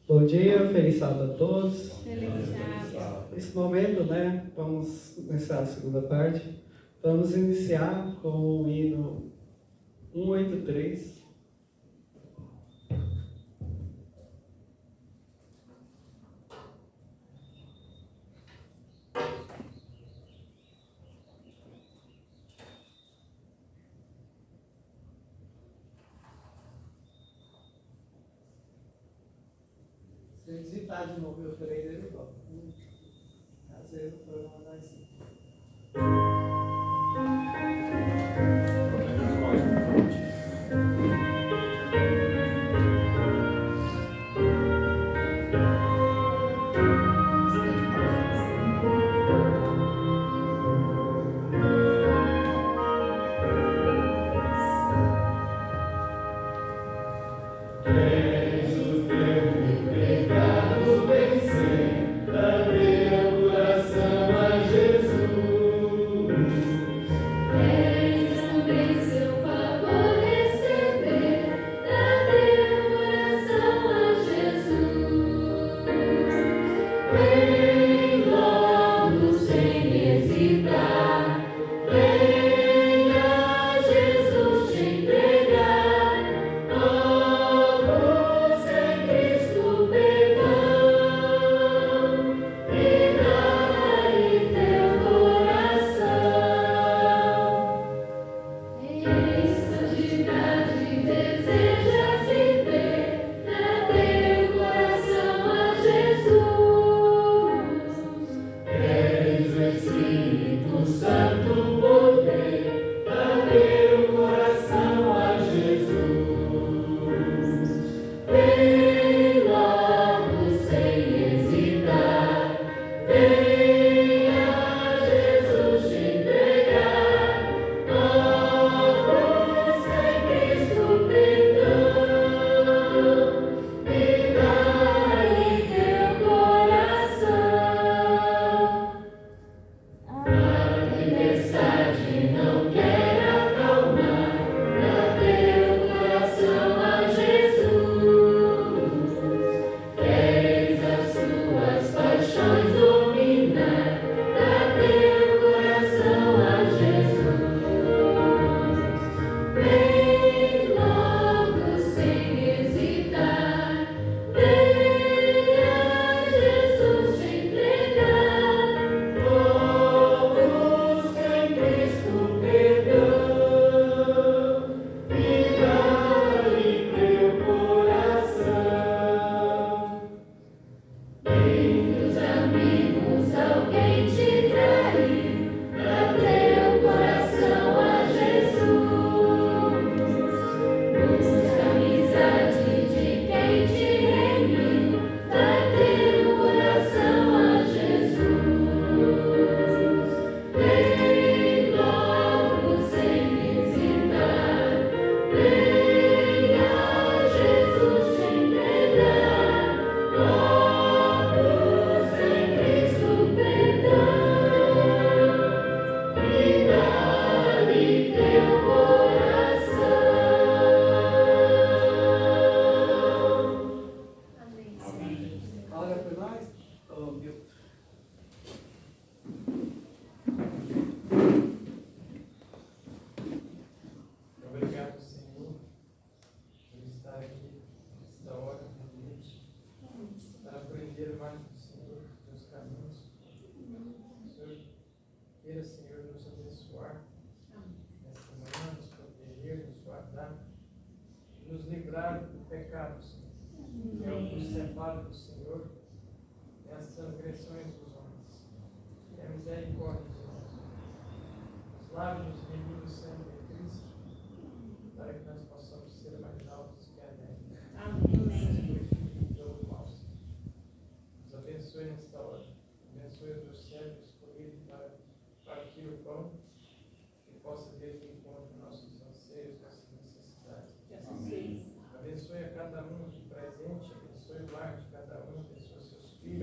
Bom dia, feliz sábado a todos. Feliz sábado. Nesse momento, vamos começar a segunda parte. Vamos iniciar com o hino 183. Se eu digitar de novo meu 3, ele volta. Às vezes o programa dá assim.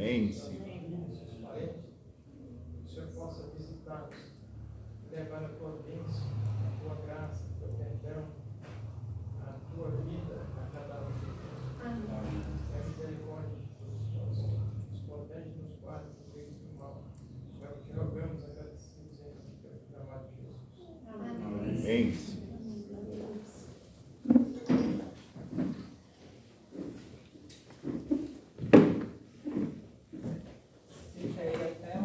Amém. O Senhor possa visitá-los levar a tua bênção, a tua graça, o teu perdão, a tua vida a cada um de nós. Amém. É a misericórdia de Deus, nos protege, nos guarda do meio do mal. É o que rogamos agradecidos em nome do teu amado Jesus. Amém. Fica aí até o.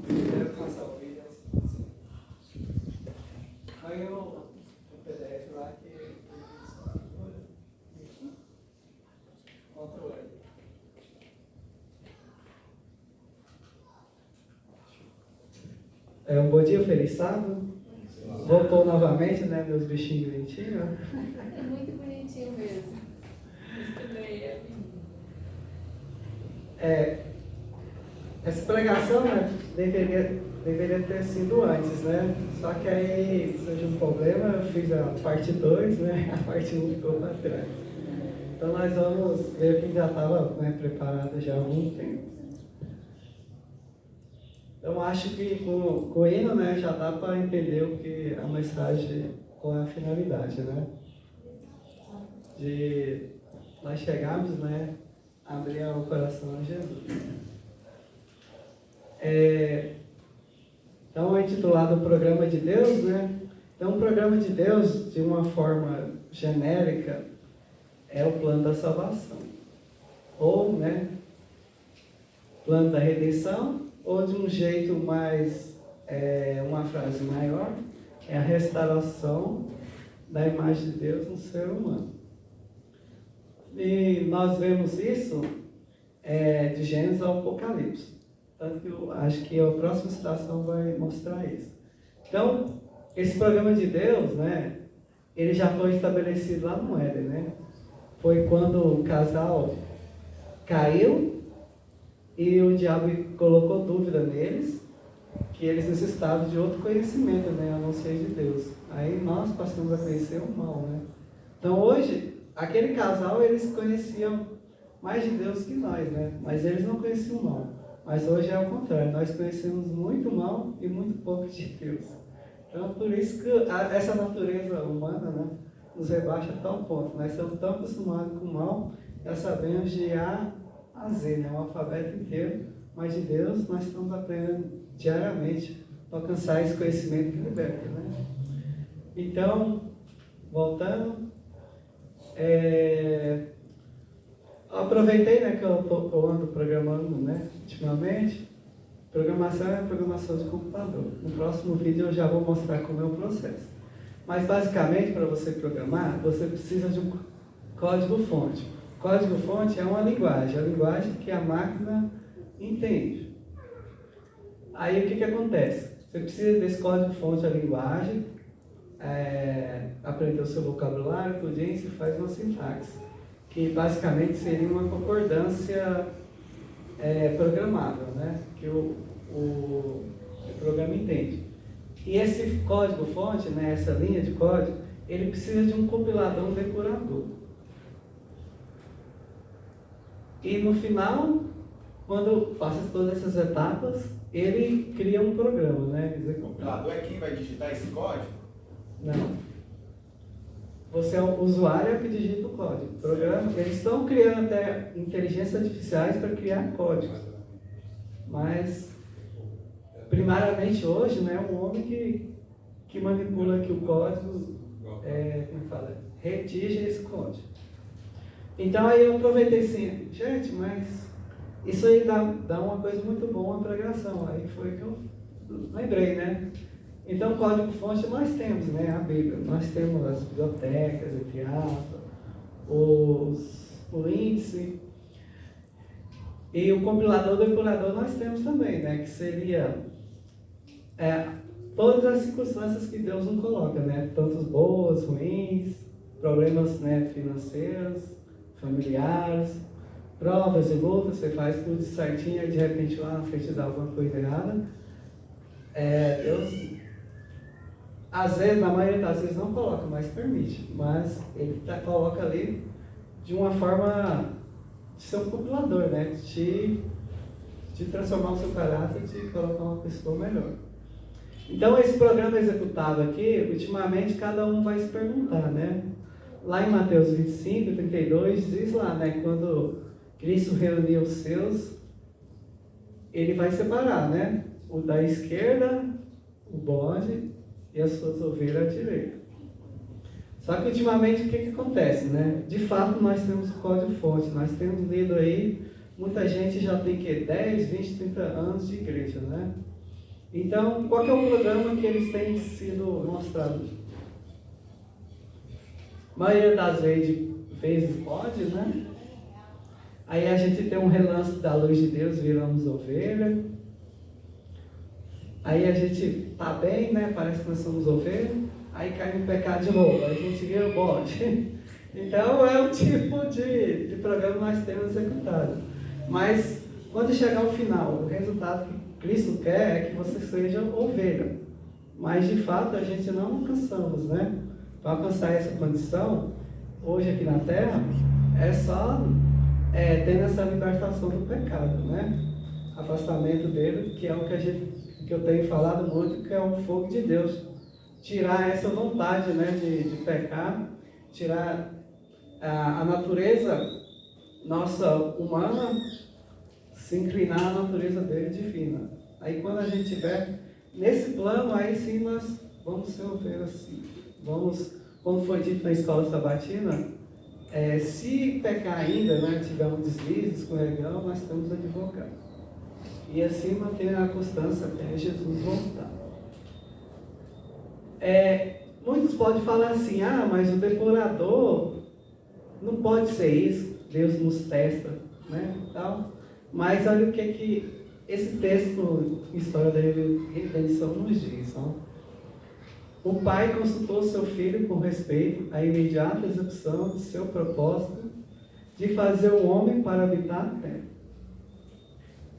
Quero passar o vídeo assim. Aí o PDF lá que controle. Um bom dia, feliz sábado. Voltou novamente, né? Meus bichinhos bonitinhos. É muito bonitinho mesmo. Estudei ele. Essa pregação, né, deveria ter sido antes, né? Só que aí surgiu um problema, eu fiz a parte 2, né? A parte 1 ficou para trás. Então nós vamos ver o que já estava, né, preparado já há algum tempo. Então acho que com o hino, né, já dá para entender o que a mensagem, qual é a finalidade, né? De nós chegarmos, né, abrir o coração a Jesus. Então é intitulado o Programa de Deus, né? Então o Programa de Deus, de uma forma genérica, é o plano da salvação. Ou, né, plano da redenção, ou de um jeito mais, uma frase maior, é a restauração da imagem de Deus no ser humano. E nós vemos isso de Gênesis ao Apocalipse. Tanto que eu acho que a próxima citação vai mostrar isso. Então, esse programa de Deus, né, ele já foi estabelecido lá no Éden, né? Foi quando o casal caiu e o diabo colocou dúvida neles, que eles necessitavam de outro conhecimento, né, a não ser de Deus. Aí nós passamos a conhecer o mal, né? Então hoje, aquele casal, eles conheciam mais de Deus que nós, né? Mas eles não conheciam o mal. Mas hoje é o contrário, nós conhecemos muito mal e muito pouco de Deus. Então, por isso que essa natureza humana, né, nos rebaixa a tal ponto. Nós estamos tão acostumados com o mal, já sabemos de A a Z, né, o alfabeto inteiro, mas de Deus nós estamos aprendendo diariamente para alcançar esse conhecimento que liberta, né? Então, voltando, aproveitei, né, que eu ando programando, né, ultimamente. Programação é programação de computador. No próximo vídeo eu já vou mostrar como é o processo. Mas basicamente, para você programar, você precisa de um código-fonte. Código-fonte é uma linguagem, a linguagem que a máquina entende. Aí o que acontece? Você precisa desse código-fonte, a linguagem, aprender o seu vocabulário, tudinho, você faz uma sintaxe, que basicamente seria uma concordância programável, né? Que o programa entende. E esse código-fonte, né, essa linha de código, ele precisa de um compilador, um depurador. E no final, quando passa todas essas etapas, ele cria um programa, né? O compilador é quem vai digitar esse código? Não. Você é o usuário que digita o código. Programa, eles estão criando até inteligências artificiais para criar códigos. Mas, primariamente hoje, né, é um homem que manipula aqui o código, como fala, redige esse código. Então aí eu aproveitei assim, gente, mas isso aí dá uma coisa muito boa para a pregação. Aí foi que eu lembrei, né? Então, código-fonte nós temos, né? A Bíblia. Nós temos as bibliotecas, entre aspas, o índice. E o compilador do depurador nós temos também, né? Que seria todas as circunstâncias que Deus nos coloca, né? Tanto boas, ruins, problemas, né, financeiros, familiares, provas e lutas, você faz tudo certinho e de repente lá na frente dá alguma coisa errada. Deus, às vezes, na maioria das vezes não coloca, mas permite. Mas ele coloca ali de uma forma de ser um compilador, né? De de transformar o seu caráter, de colocar uma pessoa melhor. Então, esse programa executado aqui, ultimamente, cada um vai se perguntar, né? Lá em Mateus 25, 32, diz lá, né? Quando Cristo reuniu os seus, ele vai separar, né? O da esquerda, o bode, e as suas ovelhas à direita. Só que, ultimamente, o que acontece, né? De fato, nós temos um código forte. Nós temos lido aí, muita gente já tem que 10, 20, 30 anos de igreja, né? Então, qual que é o programa que eles têm sido mostrados? A maioria das vezes pode, né? Aí a gente tem um relance da luz de Deus, viramos ovelha. Aí a gente tá bem, né? Parece que nós somos ovelha. Aí cai no pecado de novo, aí a gente vira o bode. Então é o tipo de programa que nós temos executado. Mas quando chegar ao final, o resultado que Cristo quer é que você seja ovelha. Mas de fato a gente não alcançamos, né? Para alcançar essa condição, hoje aqui na Terra, é só tendo essa libertação do pecado, né? Afastamento dele, que é o que eu tenho falado muito, que é o fogo de Deus. Tirar essa vontade, né, de pecar, tirar a natureza nossa humana, se inclinar à natureza dele divina. Aí quando a gente estiver nesse plano, aí sim nós vamos ser ovelhas assim. Vamos, como foi dito na escola sabatina, se pecar ainda, né, tiver um deslize, escorregão, nós temos advogado. E assim manter a constância até Jesus voltar. Muitos podem falar assim, mas o devorador não pode ser isso, Deus nos testa, né? Então, mas olha o que esse texto, História da Redenção, nos diz. Ó. O pai consultou seu filho com respeito à imediata execução de seu propósito de fazer o homem para habitar a terra.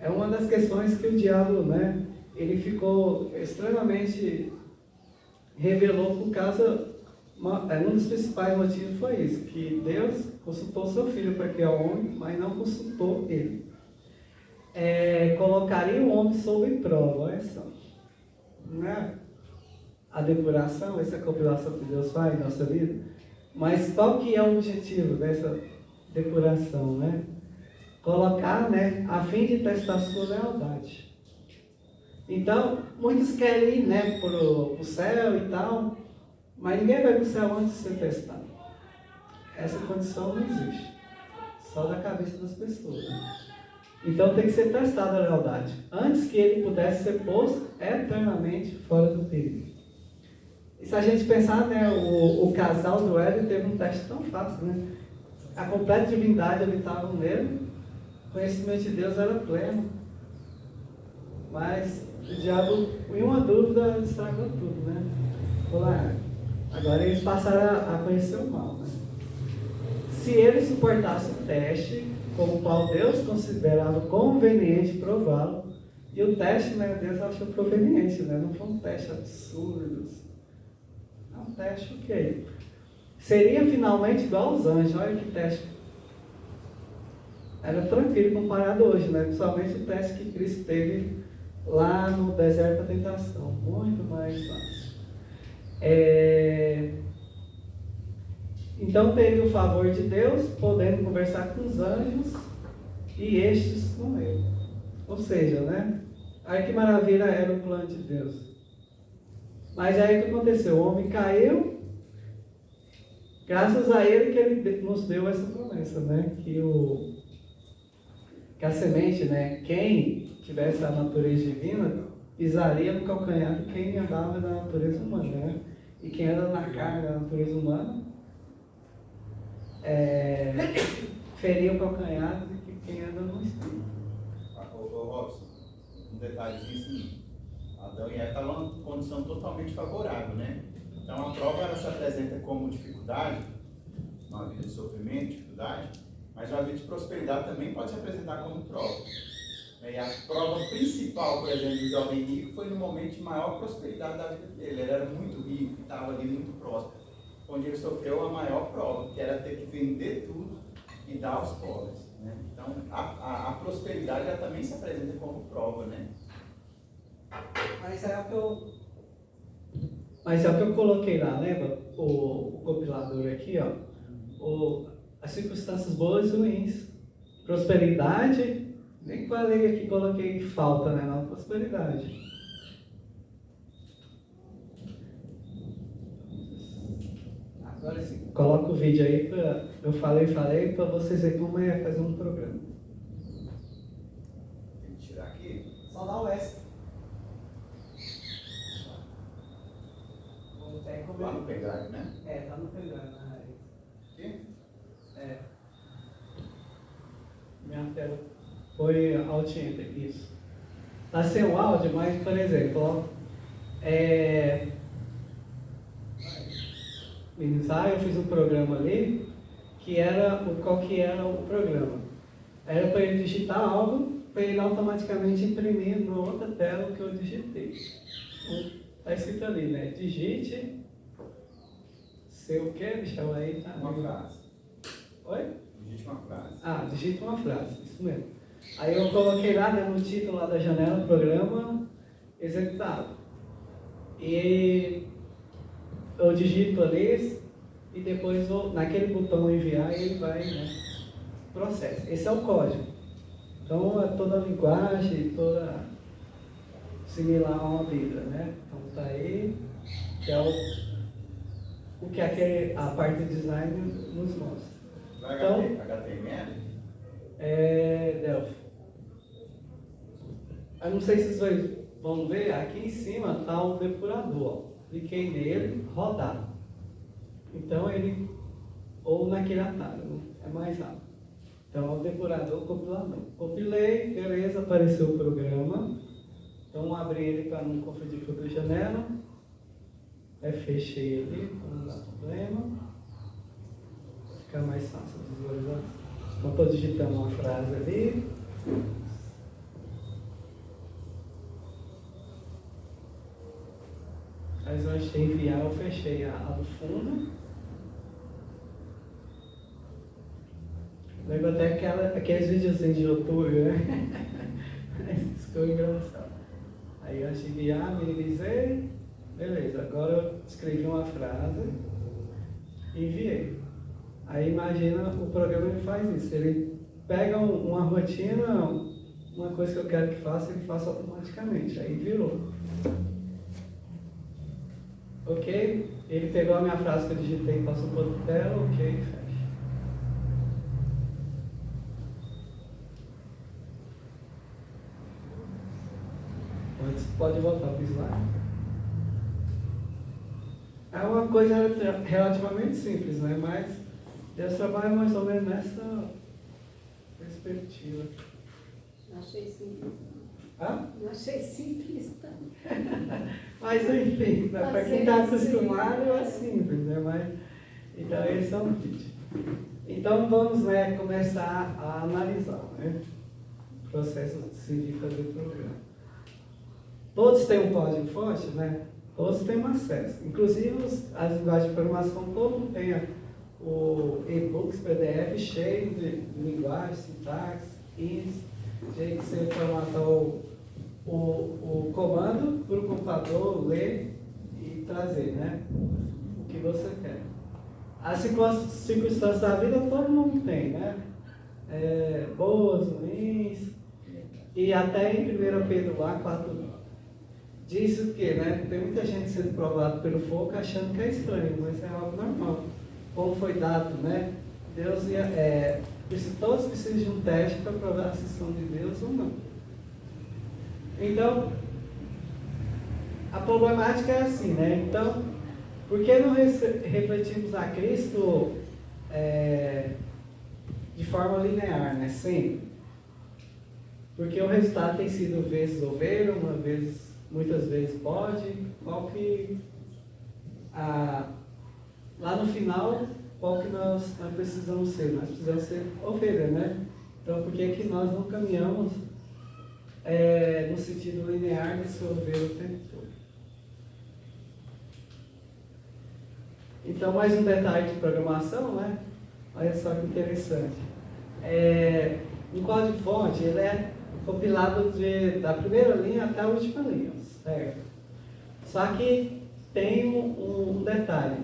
É uma das questões que o diabo, né, ele ficou extremamente... revelou por causa, um dos principais motivos foi isso, que Deus consultou seu filho para criar o homem, mas não consultou ele. Colocaria o homem sob prova, olha só. Não é a depuração, essa compilação que Deus faz em nossa vida, mas qual que é o objetivo dessa depuração, né? Colocar, né, a fim de testar sua lealdade. Então, muitos querem ir, né, para o céu e tal, mas ninguém vai para o céu antes de ser testado. Essa condição não existe. Só da cabeça das pessoas. Né? Então tem que ser testada a lealdade. Antes que ele pudesse ser posto eternamente fora do perigo. E se a gente pensar, né, o casal do Éden teve um teste tão fácil, né? A completa divindade habitava nele, o conhecimento de Deus era pleno. Mas o diabo, em uma dúvida, estragou tudo, né? Agora eles passaram a conhecer o mal, né? Se ele suportasse o teste, como o qual Deus considerava conveniente prová-lo, e o teste, né, Deus achou proveniente, né? Não foi um teste absurdo. É um teste ok. Seria finalmente igual aos anjos, olha que teste. Era tranquilo comparado hoje, né? Principalmente o teste que Cristo teve lá no deserto da tentação, muito mais fácil. Então teve o favor de Deus, podendo conversar com os anjos e estes com ele. Ou seja, né? Aí que maravilha era o plano de Deus. Mas aí o que aconteceu? O homem caiu, graças a ele que ele nos deu essa promessa, né? Que a semente, né? Quem tivesse a natureza divina, pisaria no calcanhar de quem andava na natureza humana, né? E quem anda na carne da natureza humana, feria o calcanhar de quem anda no espírito. Ô Robson, um detalhezinho assim, Adão e Eva estavam numa condição totalmente favorável, né? Então a prova ela se apresenta como dificuldade, uma vida de sofrimento, dificuldade, mas uma vida de prosperidade também pode se apresentar como prova. E a prova principal, por exemplo, do jovem rico foi no momento de maior prosperidade da vida dele. Ele era muito rico, estava ali muito próspero. Onde ele sofreu a maior prova, que era ter que vender tudo e dar aos pobres. Né? Então, Então, a prosperidade ela também se apresenta como prova, né? Mas é o que eu coloquei lá, lembra? O compilador aqui, ó. As circunstâncias boas e ruins. Prosperidade, nem falei aqui, coloquei falta, né? Não, prosperidade. Agora sim, coloca o vídeo aí para eu falei para vocês verem como é fazer um programa. Tem que tirar aqui. Só dá o S. Lá no pendrive, né? É, tá no pendrive na raiz. Aqui? É. Minha tela foi altinha, isso. Tá sem o áudio, mas, por exemplo, ó, eu fiz um programa ali, qual que era o programa? Era para ele digitar algo, para ele automaticamente imprimir na outra tela o que eu digitei. Está escrito ali, né? Digite seu o quê? Deixa eu aí. Tá? Uma frase. Oi? Digite uma frase. Ah, digita uma frase, isso mesmo. Aí eu coloquei lá, né, no título lá da janela, programa executado. E eu digito ali e depois naquele botão enviar ele vai, né, processo. Esse é o código. Então é toda a linguagem, toda similar a uma Bíblia, né? Então tá aí, que é o que a parte de design nos mostra. Então, HTML? É Delphi. Eu não sei se vocês vão ver, aqui em cima está o depurador. Ó. Cliquei nele, rodar. Então ele, ou naquele atalho, é mais rápido. Então é o depurador, compilador. Compilei, beleza, apareceu o programa. Então abri ele para não confundir com outra janela. Fechei ele, para não dar problema. Fica mais fácil de visualizar. Então estou digitando uma frase ali. Mas antes de enviar eu fechei a do fundo. Lembra até aqueles videozinhos de YouTube, né? Isso ficou engraçado. Aí antes de enviar, minimizei. Beleza, agora eu escrevi uma frase e enviei. Aí imagina, o programa ele faz isso. Ele pega uma rotina, uma coisa que eu quero que faça, ele faça automaticamente. Aí virou. Ok? Ele pegou a minha frase que eu digitei e passou para outra tela, ok, fecha. Antes pode voltar para o slide. É uma coisa relativamente simples, né? Mas Deus trabalha mais ou menos nessa perspectiva. Não achei simples. Ah? Não achei simples, tá? Mas enfim, né? Para quem está acostumado é simples, né? Mas, então esse é um vídeo. Então vamos, né, começar a analisar, né, o processo de fazer o programa. Todos têm um código fonte, né? Todos têm acesso. Inclusive as linguagens de programação, todo mundo tem o e-books, PDF cheio de linguagem, sintaxe, isso, jeito de você formatar o comando para o computador ler e trazer, né, o que você quer. As circunstâncias da vida todo mundo tem, né? Boas, ruins, e até em 1 Pedro lá, 4, diz o quê, né? Tem muita gente sendo provada pelo fogo achando que é estranho, mas é algo normal. Como foi dado, né? Deus todos precisam de um teste para provar se são de Deus ou não. Então, a problemática é assim, né? Então, por que não refletimos a Cristo de forma linear, né? Sempre. Porque o resultado tem sido vezes ovelha, muitas vezes bode. Qual que lá no final, qual que nós precisamos ser? Nós precisamos ser ovelha, né? Então, por que nós não caminhamos no sentido linear de ser ovelha o tempo todo? Então, mais um detalhe de programação, né? Olha só que interessante. Um código-fonte, ele é compilado da primeira linha até a última linha, certo? Só que tem um detalhe.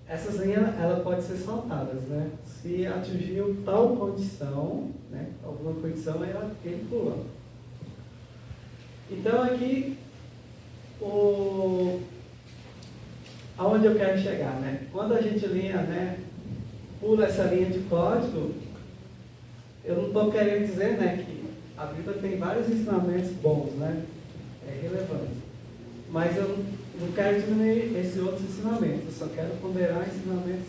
Essas linhas, ela pode ser saltadas, né? Se atingiu tal condição, né? Alguma condição, ele pula. Então, aqui, aonde eu quero chegar, né? Quando a gente pula essa linha de código, eu não estou querendo dizer, né, que a Bíblia tem vários ensinamentos bons, né? É relevante. Mas eu não quero diminuir esses outros ensinamentos, eu só quero ponderar ensinamentos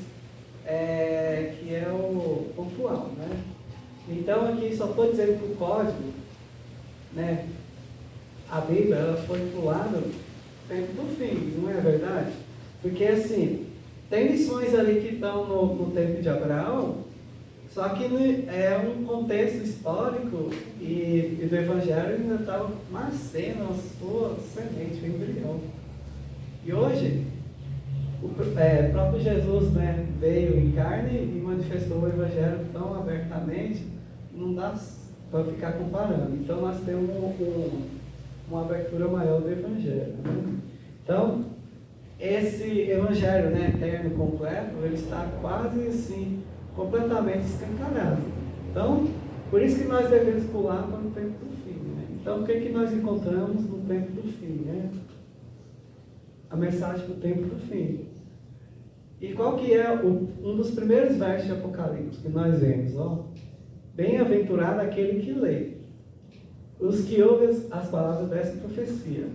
que é o pontual, né? Então, aqui só estou dizendo que o código, né? A Bíblia, ela foi pulada no tempo do fim, não é verdade? Porque, assim, tem lições ali que estão no tempo de Abraão, só que é um contexto histórico e do Evangelho ainda estava nascendo a sua semente, o embrião. E hoje, o próprio Jesus, né, veio em carne e manifestou o Evangelho tão abertamente, não dá para ficar comparando. Então, nós temos uma abertura maior do Evangelho. Né? Então, esse Evangelho, né, eterno, completo, ele está quase assim, completamente escancarado. Então, por isso que nós devemos pular para o tempo do fim. Né? Então, o que nós encontramos no tempo do fim? Né? A mensagem do tempo do fim. E qual que é um dos primeiros versos de Apocalipse que nós vemos? Ó? Bem-aventurado aquele que lê, os que ouvem as palavras dessa profecia.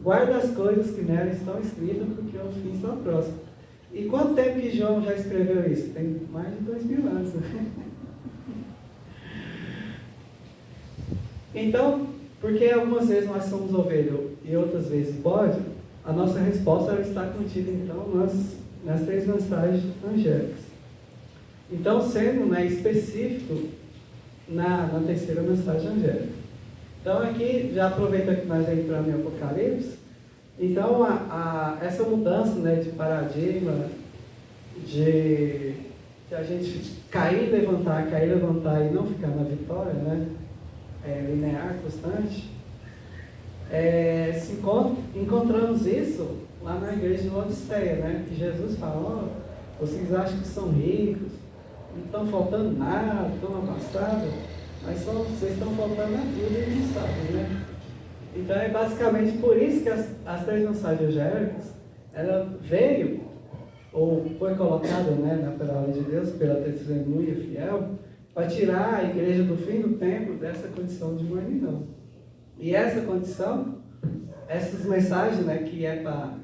Guarda as coisas que nela estão escritas, porque o fim está próximo. E quanto tempo que João já escreveu isso? Tem mais de 2000 anos. Então, porque algumas vezes nós somos ovelha e outras vezes bode, a nossa resposta ela está contida, então, nas 3 mensagens angélicas. Então, sendo específico na terceira mensagem angélica. Então, aqui, já aproveitando que nós já entramos em Apocalipse, então, essa mudança de paradigma, de a gente cair, levantar e não ficar na vitória, né? Linear, constante, encontramos isso lá na igreja de Laodiceia, né? Que Jesus falou, vocês acham que são ricos, não estão faltando nada, estão abastados, mas vocês estão faltando a vida e não sabem, né? Então é basicamente por isso que as 3 mensagens angélicas, ela veio, ou foi colocada na palavra de Deus, pela testemunha fiel, para tirar a igreja do fim do tempo dessa condição de mornidão. E essa condição, essas mensagens, que é para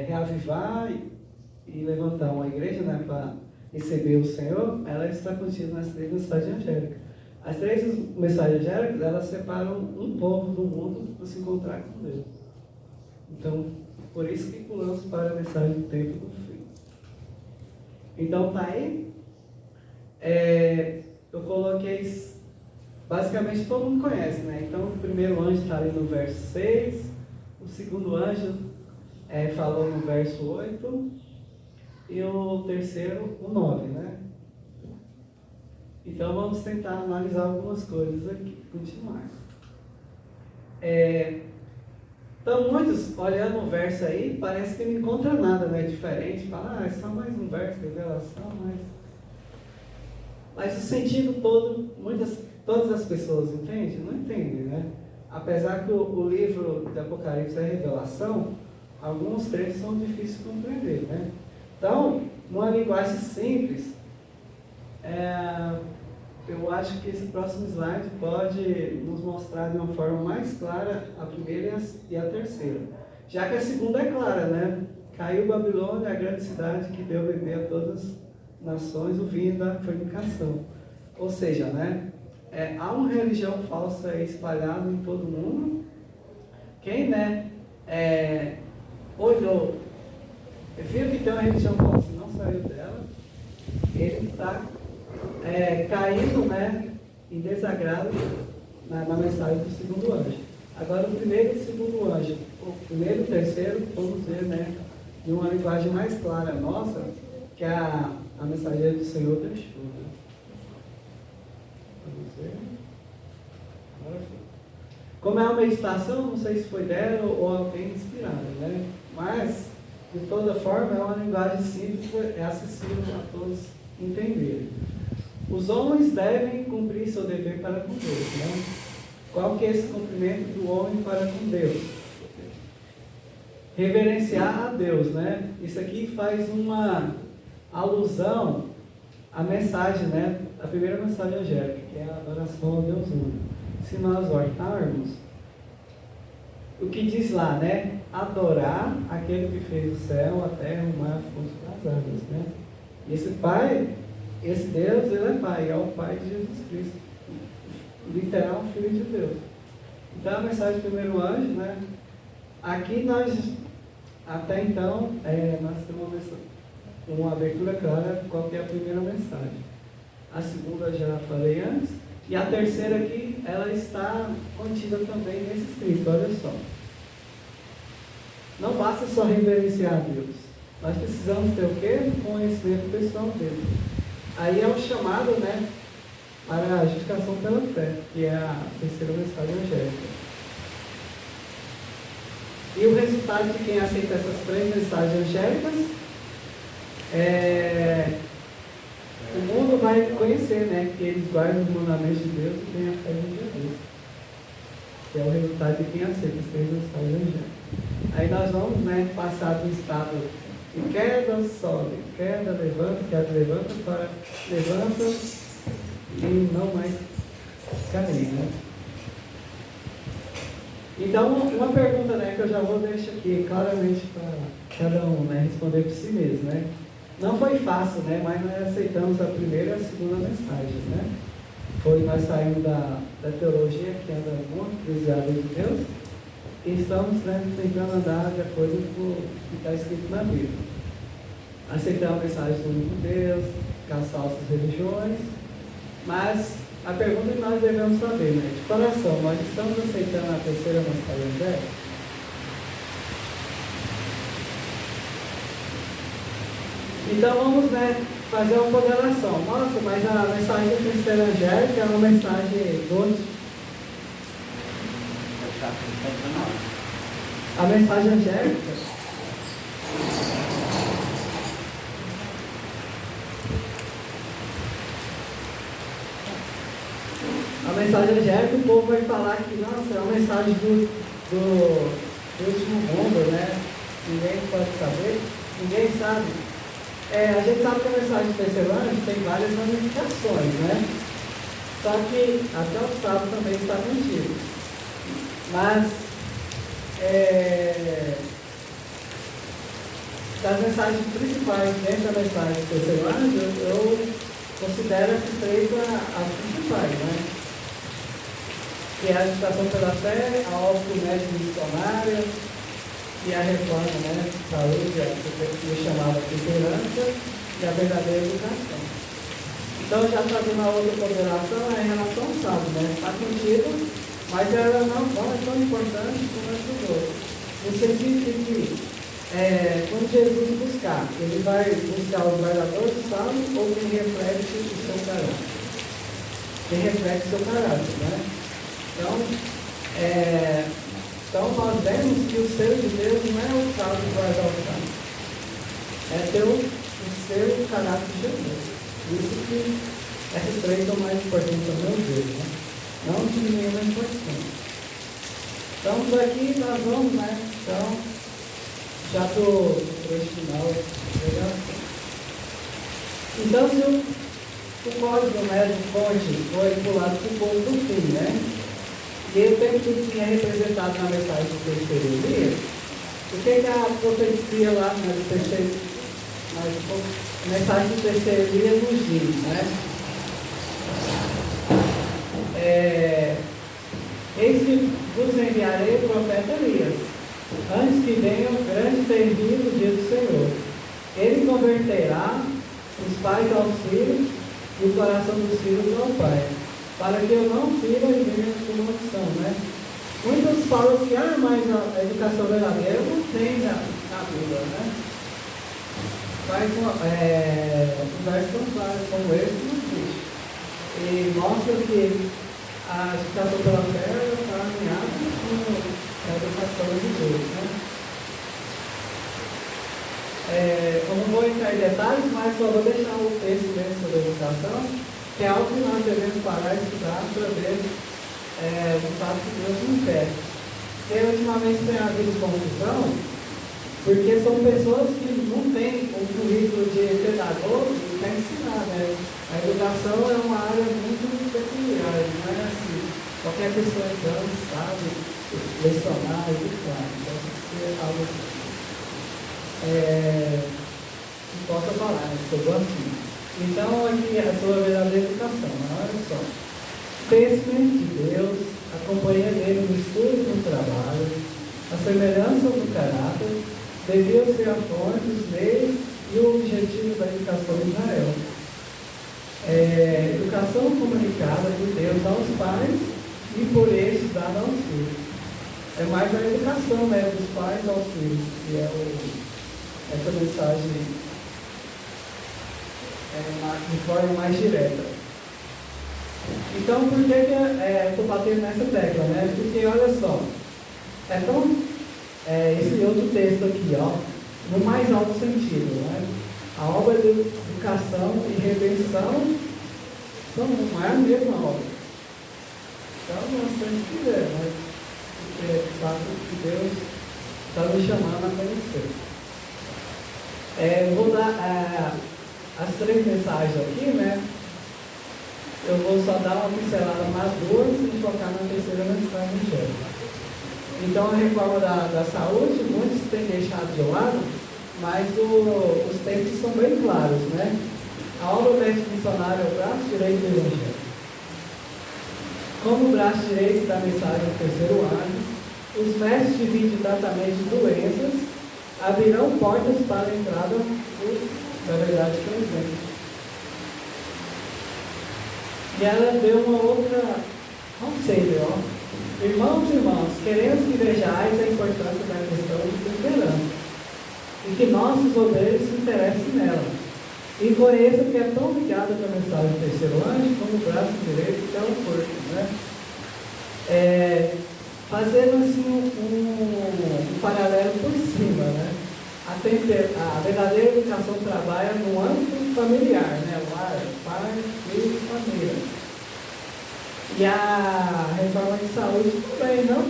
reavivar e levantar uma igreja, para receber o Senhor, ela está contida nas 3 mensagens angélicas. As 3 mensagens angélicas, elas separam um povo do mundo para se encontrar com Deus. Então, por isso que pulamos para a mensagem do tempo do fim. Então, tá aí. Eu coloquei, basicamente todo mundo conhece, né? Então, o primeiro anjo está ali no verso 6, o segundo anjo falou no verso 8, e o terceiro, o 9, né? Então, vamos tentar analisar algumas coisas aqui, continuar. Então, muitos, olhando o verso aí, parece que não encontra nada diferente, fala, é só mais um verso, revelação, mas o sentido todo, todas as pessoas entendem? Não entendem, né? Apesar que o livro de Apocalipse é revelação, alguns trechos são difíceis de compreender, né? Então, numa linguagem simples, eu acho que esse próximo slide pode nos mostrar de uma forma mais clara a primeira e a terceira. Já que a segunda é clara, né? Caiu Babilônia, a grande cidade que deu bebê a todas as nações, o vinho da fornicação. Ou seja, né? Há uma religião falsa espalhada em todo mundo. Quem, olhou, viu que tem uma religião falsa e não saiu dela, ele está caindo, em desagrado na mensagem do segundo anjo. Agora, o primeiro e o segundo anjo, o primeiro e o terceiro, vamos ver, de uma linguagem mais clara nossa, que a mensageira do Senhor deixou. Vamos ver. Agora foi. Como é uma meditação, não sei se foi dela ou alguém inspirado, né? Mas, de toda forma, é uma linguagem simples, é acessível a todos entenderem. Os homens devem cumprir seu dever para com Deus, né? Qual que é esse cumprimento do homem para com Deus? Reverenciar a Deus, né? Isso aqui faz uma alusão à mensagem, né? A primeira mensagem angélica, que é a adoração ao Deus único. Se nós olharmos, o que diz lá, né? Adorar aquele que fez o céu, a terra, o mar, os fundos das águas, né? E esse Pai, esse Deus, ele é Pai, é o Pai de Jesus Cristo, literal Filho de Deus. Então a mensagem do primeiro anjo, né? Aqui nós, até então, nós temos uma abertura clara qual que é a primeira mensagem. A segunda já falei antes, e a terceira aqui, ela está contida também nesse escrito, olha só. Não basta só reverenciar a Deus, nós precisamos ter o quê? Conhecimento pessoal dele. Aí é o chamado, né, para a justificação pela fé, que é a terceira mensagem angélica. E o resultado de quem aceita essas três mensagens angélicas o mundo vai conhecer, né, que eles guardam os mandamentos de Deus e têm a fé em Jesus. Que é o resultado de quem aceita as três mensagens angélicas. Aí nós vamos, né, passar do estado de queda, sobe, queda, levanta, queda, levanta, para levanta e não mais cair, né? Então, uma pergunta, né, que eu já vou deixar aqui claramente para cada um, né, responder por si mesmo, né? Não foi fácil, né, mas nós aceitamos a primeira e a segunda mensagem, né? Nós saímos da teologia, que anda muito desviada de Deus, e estamos, né, tentando andar de acordo com o que está escrito na Bíblia. Aceitamos a mensagem do único Deus, com as falsas religiões, mas a pergunta que nós devemos saber, né, de coração, nós estamos aceitando a terceira mensagem angélica? Então vamos, né, fazer uma ponderação. Nossa, mas a mensagem da terceira angélica é uma mensagem doce. A mensagem angélica o povo vai falar que, nossa, é uma mensagem do último mundo, né? Ninguém pode saber, ninguém sabe. A gente sabe que a mensagem do terceiro anjo tem várias ramificações, né? Só que até o sábado também está contigo. Mas das mensagens principais dentro da mensagem do terceiro anjo, eu considero essas três as principais, né? Que é a agitação pela fé, a óbito médico missionária, e a reforma, né? Saúde, que é chamada de esperança, e a verdadeira educação. Então, já fazendo uma outra ponderação, é em relação ao sábado, né? Está contido, mas ela não é tão importante como as outras. No sentido de que, quando Jesus buscar, ele vai buscar o guardador do sábado ou quem reflete o seu caráter? Quem reflete o seu caráter, né? Então nós vemos que o ser de Deus não é o sábado de guardar o sábado, é ter o seu caráter de Jesus. Isso que essas três são mais importantes ao meu ver, né? Não diminuindo nenhuma importância. Então, por aqui nós vamos, né? Então, já estou no trecho final. Legal? Então, se o código, né, de fonte foi pulado para o ponto do fim, né? E o tempo que tinha representado na mensagem do terceiro dia, o que é a profecia lá, né, do terceiro, a mensagem do terceiro dia nos diz, né? Eis que vos enviarei o profeta Elias, antes que venha o grande e terrível dia do Senhor. Ele converterá os pais aos filhos e o coração dos filhos ao pai, para que eu não fira e venha a sua maldição, né? Muitos falam que, mas a educação verdadeira não tem na Bíblia, né? Mas os versos são claros, como esse, não existe. e mostra que a educação pela fé está alinhada com a educação de Deus, né? Eu não vou entrar em detalhes, mas só vou deixar o texto mesmo sobre a educação, que é algo que nós devemos parar e estudar para ver o fato que Deus não quer. Porque ultimamente tem havido confusão, porque são pessoas que não têm o currículo de pedagogo para ensinar, né? A educação é uma área muito peculiar, não é assim, qualquer pessoa entrando sabe lecionar e educar, então tem que ser algo que possa falar sobre o assunto. Então, aqui a sua verdadeira educação, olha só. Conhecimento de Deus, a companhia dele no estudo e no trabalho, a semelhança do caráter, deviam ser a fonte, os meios e o objetivo da educação de Israel. Educação comunicada por Deus aos pais e por estes dada aos filhos. É mais a educação, né, dos pais aos filhos, que é essa mensagem de forma mais direta. Então, por que eu estou batendo nessa tecla, né? Porque, olha só, esse outro texto aqui, ó, no mais alto sentido, né? A obra de educação e redenção não é a mesma obra. Então, nós temos que ver, né? Porque é o fato que Deus está nos chamando a conhecer. Vou dar as 3 mensagens aqui, né? Eu vou só dar uma pincelada nas 2 e focar na terceira mensagem de hoje. Então, a reforma da saúde, muitos têm deixado de lado, mas os textos são bem claros, né? A obra médico missionária é o braço direito do Evangelho. Como o braço direito da mensagem do terceiro ano, os mestres de vídeo de tratamento de doenças abrirão portas para a entrada da verdade presente. E ela deu uma outra conselho, ó. Irmãos e irmãs, queremos que vejais a importância da questão de temperança e que nossos obreiros se interessem nela. E conheçam que é tão ligada com a mensagem do terceiro anjo como o braço direito que é o corpo, né? Fazendo assim um paralelo por cima, né? A verdadeira educação trabalha no âmbito familiar, né? Lar, pai, filho e família. E a reforma de saúde também, não?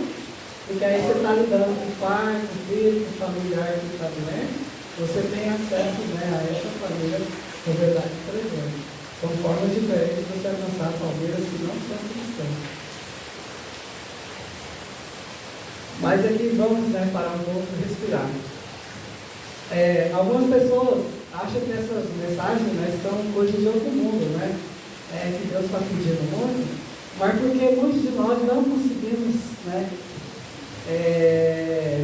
Porque aí você está lidando com o pai, com o filho, com o familiar que está doente, você tem acesso, né, a essa família com verdade presente. São formas diferentes de você alcançar famílias que não são cristãs. Mas aqui vamos, né, parar um pouco e respirar. Algumas pessoas acham que essas mensagens, né, são coisas de outro mundo, né? Que Deus está pedindo muito, mas porque muitos de nós não conseguimos, né,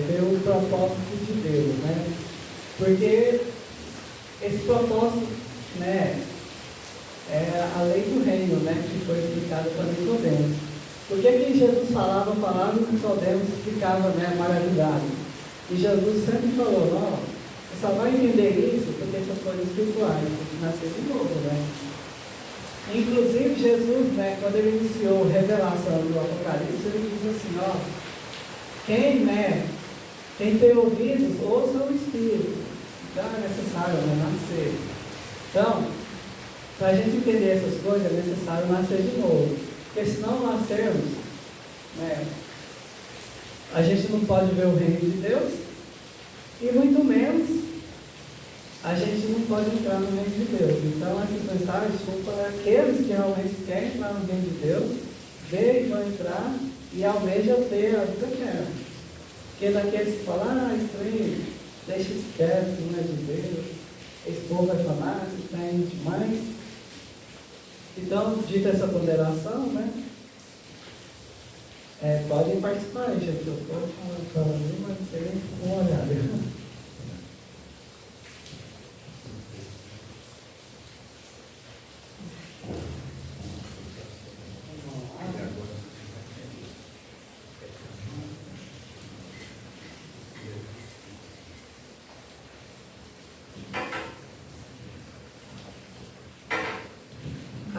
ver o propósito de Deus, né? Porque esse propósito, né, é a lei do reino, né, que foi explicada para Nicodemos. Por que Jesus falava e Nicodemos ficava, né, maravilhado? E Jesus sempre falou, não, você só vai entender isso porque essas coisas espirituais, porque nascer de novo, né? Inclusive Jesus, né, quando ele iniciou a revelação do Apocalipse, ele diz assim, ó, quem tem ouvidos, ouça o Espírito. Então é necessário, né, nascer. Então, para a gente entender essas coisas, é necessário nascer de novo. Porque se não nascermos, né, a gente não pode ver o reino de Deus e muito menos a gente não pode entrar no reino de Deus. Então essas mensagens são para aqueles que realmente querem entrar no reino de Deus, ver e vão entrar e almejam ter a vida eterna. Porque daqueles que falam, estranho, deixa isso quieto, não é de Deus, esse povo vai falar, que tem demais. Então, dita essa ponderação, né? Podem participar, gente. Eu estou falando, mas tem uma olhada.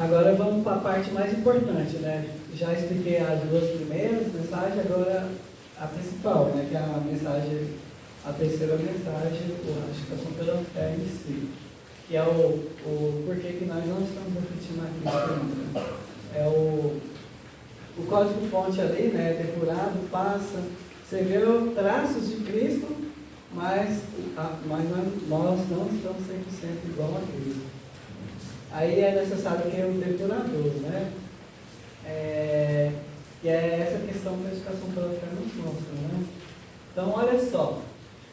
Agora vamos para a parte mais importante, né? Já expliquei as duas primeiras mensagens, agora a principal, né? Que é a mensagem, a terceira mensagem, a educação pela fé em si. Que é o porquê que nós não estamos refletindo aqui ainda. É o código-fonte ali, né? Depurado, passa. Você vê traços de Cristo, mas nós não estamos 100% igual a Cristo. Aí é necessário que o depurador, né? E é essa questão que a educação pela fé nos mostra, né? Então, olha só.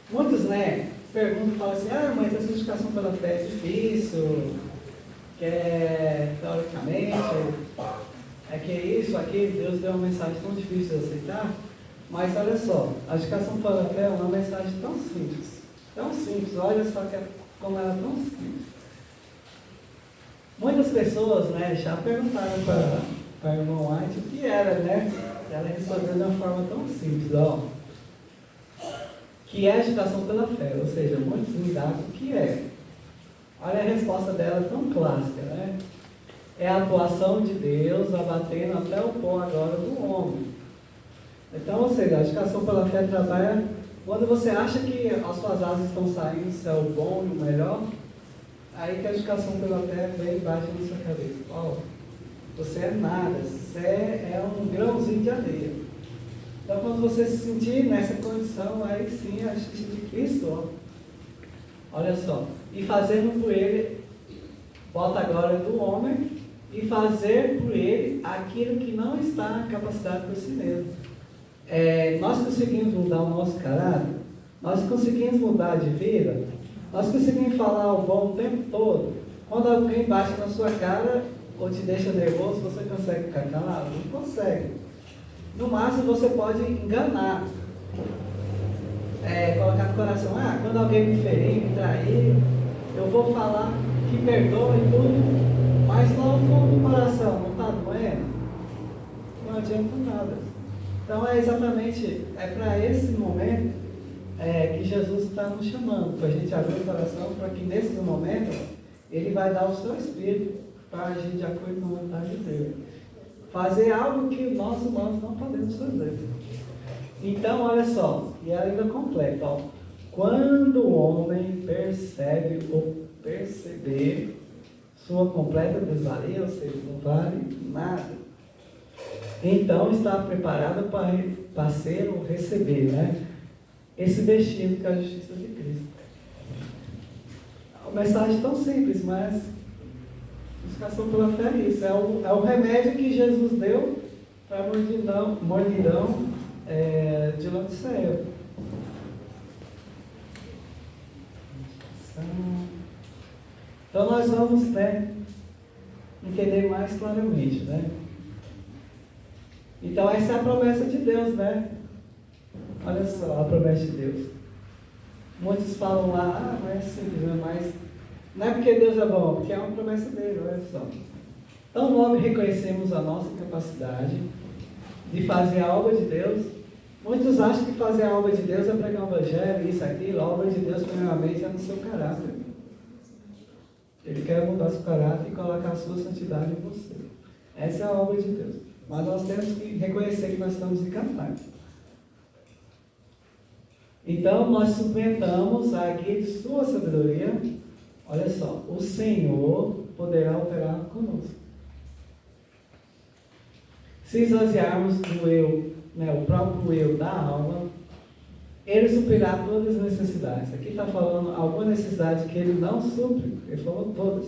Muitos, né, perguntam e falam assim, mas essa educação pela fé é difícil, que é, teoricamente, que é isso, aqui, Deus deu uma mensagem tão difícil de aceitar. Mas olha só, a educação pela fé é uma mensagem tão simples, olha só como ela é tão simples. Muitas pessoas, né, já perguntaram para a irmã White o que era, né? Ela respondeu de uma forma tão simples, que é a educação pela fé, ou seja, muitos me dão o que é. Olha a resposta dela tão clássica, né? É a atuação de Deus abatendo até o pó agora do homem. Então, ou seja, a educação pela fé trabalha quando você acha que as suas asas estão saindo, se é o bom e o melhor, aí que a educação pela fé vem e bate na sua cabeça. Você é nada, você é um grãozinho de areia. Então, quando você se sentir nessa condição, aí sim a justiça de Cristo, olha só, e fazendo por ele, bota a glória do homem, e fazer por ele aquilo que não está capacitado por si mesmo. Nós conseguimos mudar o nosso caráter, nós conseguimos mudar de vida, nós conseguimos falar o bom o tempo todo. Quando alguém bate na sua cara ou te deixa nervoso, você consegue ficar calado? Não consegue. No máximo você pode enganar. Colocar no coração, quando alguém me ferir, me trair, eu vou falar que perdoa e tudo, mas lá no fundo do coração não está doendo, não adianta nada. Então é exatamente para esse momento que Jesus está nos chamando, para a gente abrir o coração, para que nesse momento Ele vai dar o seu Espírito para a gente, de acordo com a vontade dele, fazer algo que nós humanos não podemos fazer. Então, olha só, e ela ainda completa, quando o homem percebe ou perceber sua completa desvalia, ou seja, não vale nada, então está preparado para ser ou receber, né, esse destino que é a justiça de Cristo. Uma mensagem tão simples, mas educação pela fé é isso, é o remédio que Jesus deu para a mordidão de Laodiceia. Então nós vamos entender mais claramente, né? Então essa é a promessa de Deus, né? Olha só a promessa de Deus. Muitos falam lá, mas é simples, né? Mas não é porque Deus é bom, porque é uma promessa dele, olha só. Então logo reconhecemos a nossa capacidade de fazer a obra de Deus. Muitos acham que fazer a obra de Deus é pregar o evangelho, isso, aquilo. A obra de Deus, primeiramente, é no seu caráter. Ele quer mudar seu caráter e colocar a sua santidade em você. Essa é a obra de Deus. Mas nós temos que reconhecer que nós estamos incapazes. Então, nós submetamos a guia de sua sabedoria. Olha só, o Senhor poderá operar conosco. Se esvaziarmos do eu, o próprio eu da alma, Ele suprirá todas as necessidades. Aqui está falando alguma necessidade que Ele não supre. Ele falou todas.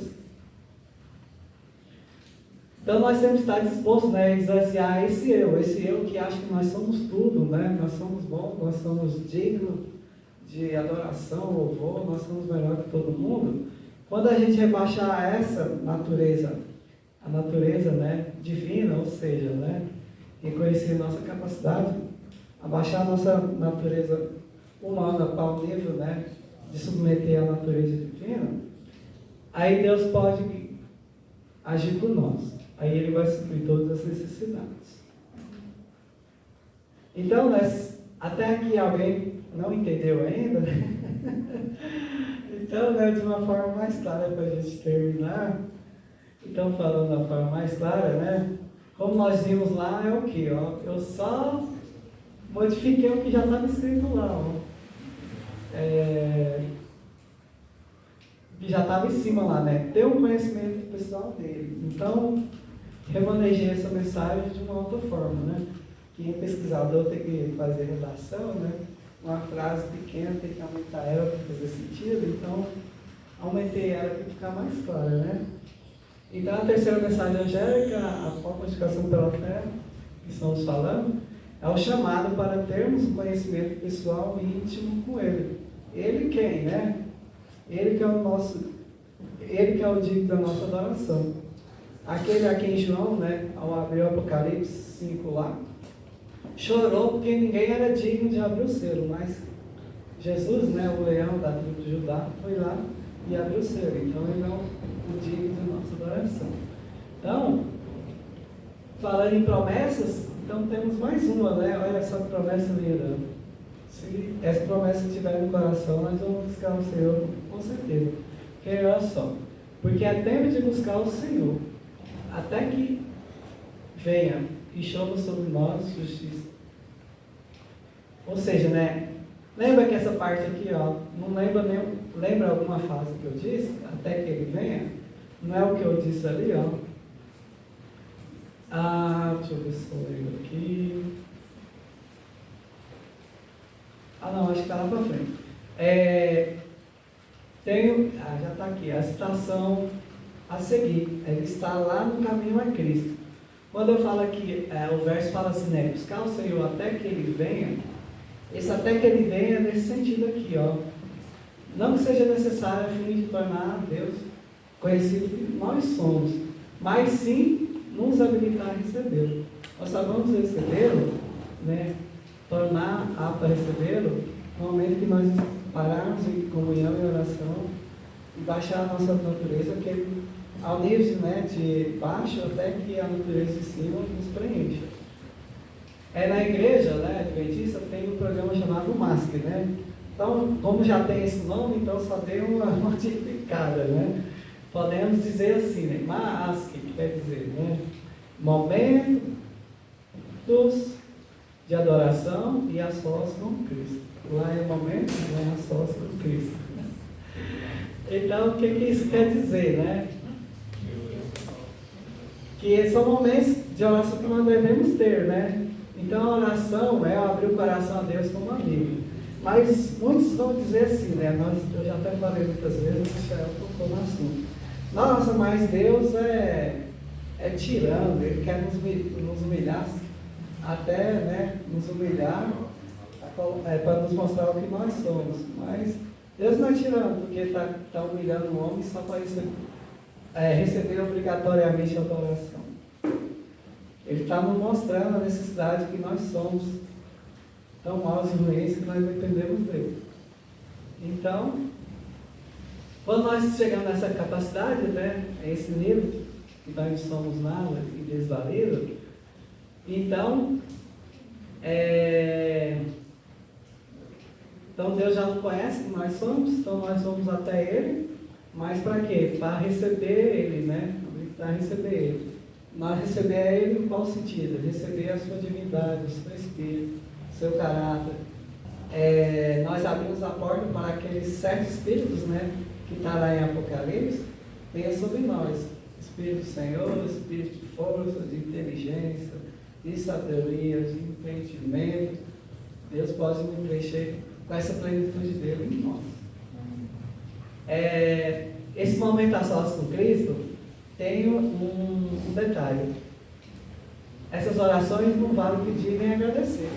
Então nós temos que estar dispostos a esvaziar esse eu que acha que nós somos tudo, né? Nós somos bons, nós somos dignos de adoração, louvor, nós somos melhor que todo mundo. Quando a gente rebaixar essa natureza, a natureza divina, ou seja, reconhecer nossa capacidade, abaixar a nossa natureza humana para o nível de submeter a natureza divina, aí Deus pode agir por nós. Aí Ele vai suprir todas as necessidades. Então, até aqui alguém não entendeu ainda? Então, de uma forma mais clara para a gente terminar, Então, falando da forma mais clara, né? Como nós vimos lá, é o que? Eu só modifiquei o que já estava escrito lá. Que já estava em cima lá, né? Ter um conhecimento pessoal dele. Então, remanejei essa mensagem de uma outra forma, né? Quem é pesquisador tem que fazer redação, né? Uma frase pequena tem que aumentar ela para fazer sentido, então aumentei ela para ficar mais clara, né? Então, a terceira mensagem angélica, a fortificação pela fé, que estamos falando, é o chamado para termos um conhecimento pessoal e íntimo com Ele. Ele quem, né? Ele que é o digno da nossa adoração. Aquele a quem João, né, ao abrir o Apocalipse 5 lá, chorou porque ninguém era digno de abrir o selo, mas Jesus, né, o leão da tribo de Judá, foi lá e abriu o selo. Então ele é o digno da nossa adoração. Então, falando em promessas, então temos mais uma, né? Olha essa promessa linda. Se essa promessa estiver no coração, nós vamos buscar o Senhor, com certeza. Porque olha só, porque é tempo de buscar o Senhor, até que venha e chova sobre nós justiça. Ou seja, né? Lembra que essa parte aqui, ó, não lembra alguma frase que eu disse? Até que ele venha? Não é o que eu disse ali, ó. Deixa eu ver se eu lembro aqui. Não, acho que está lá para frente. Já está aqui, a citação a seguir. Ele está lá no caminho a Cristo. Quando eu falo aqui, o verso fala assim, né? Buscar o Senhor até que Ele venha. Esse até que Ele venha é nesse sentido aqui, ó. Não que seja necessário a fim de tornar Deus conhecido que nós somos, mas sim nos habilitar a recebê-lo. Nós só vamos recebê-lo, né? Tornar apto a recebê-lo no momento que nós pararmos em comunhão e oração e baixar a nossa natureza, que ao nível, né, de baixo até que a natureza de cima nos preencha. Na igreja, né, adventista, tem um programa chamado MASC, né? Então, como já tem esse nome, então só dei uma modificada, né? Podemos dizer assim, né? MASC, que quer dizer, né? Momentos de adoração e a sós com Cristo. Lá é o momento, né? A sós com Cristo. Então, o que isso quer dizer, né? Que são momentos de oração que nós devemos ter, né? Então, a oração é abrir o coração a Deus como amigo. Mas muitos vão dizer assim, né? Eu já até falei muitas vezes, o Michel tocou no assunto. Nossa, mas Deus é tirano, Ele quer nos humilhar, até, né, nos humilhar para nos mostrar o que nós somos. Mas Deus não é tirano, porque está humilhando o homem só para receber obrigatoriamente a adoração. Ele está nos mostrando a necessidade que nós somos tão maus e ruins que nós dependemos dele. Então, quando nós chegamos nessa capacidade, né, a esse nível, que nós não somos nada e desvalidos, então Deus já nos conhece que nós somos, então nós vamos até Ele, mas para quê? Para receber Ele, né? Para receber Ele. Nós receber Ele em qual sentido? Receber a sua divindade, o seu Espírito, o seu caráter. Nós abrimos a porta para aqueles 7 Espíritos, né? Que está lá em Apocalipse, venha sobre nós. Espírito do Senhor, Espírito de força, de inteligência, de sabedoria, de entendimento. Deus pode nos preencher com essa plenitude dele em nós. Esse momento a sós com Cristo tem um detalhe. Essas orações não valem pedir nem agradecer.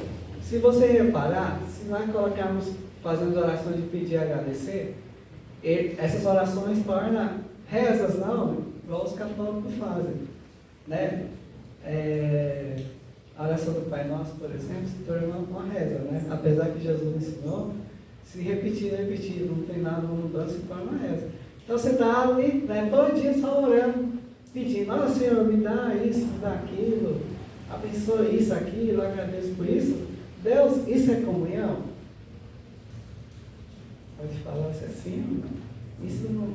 Se você reparar, se nós colocarmos fazendo orações de pedir e agradecer, essas orações tornam rezas, não, igual os católicos fazem, né? A oração do Pai Nosso, por exemplo, se torna uma reza, né? Apesar que Jesus ensinou, se repetir, não tem nada de mudança, se torna uma reza. Então você está ali, né, todo dia só orando, pedindo, nossa Senhor, me dá isso, me dá aquilo, abençoe isso, aquilo, agradeço por isso. Deus, isso é comunhão? Pode falar se é sim ou não. Isso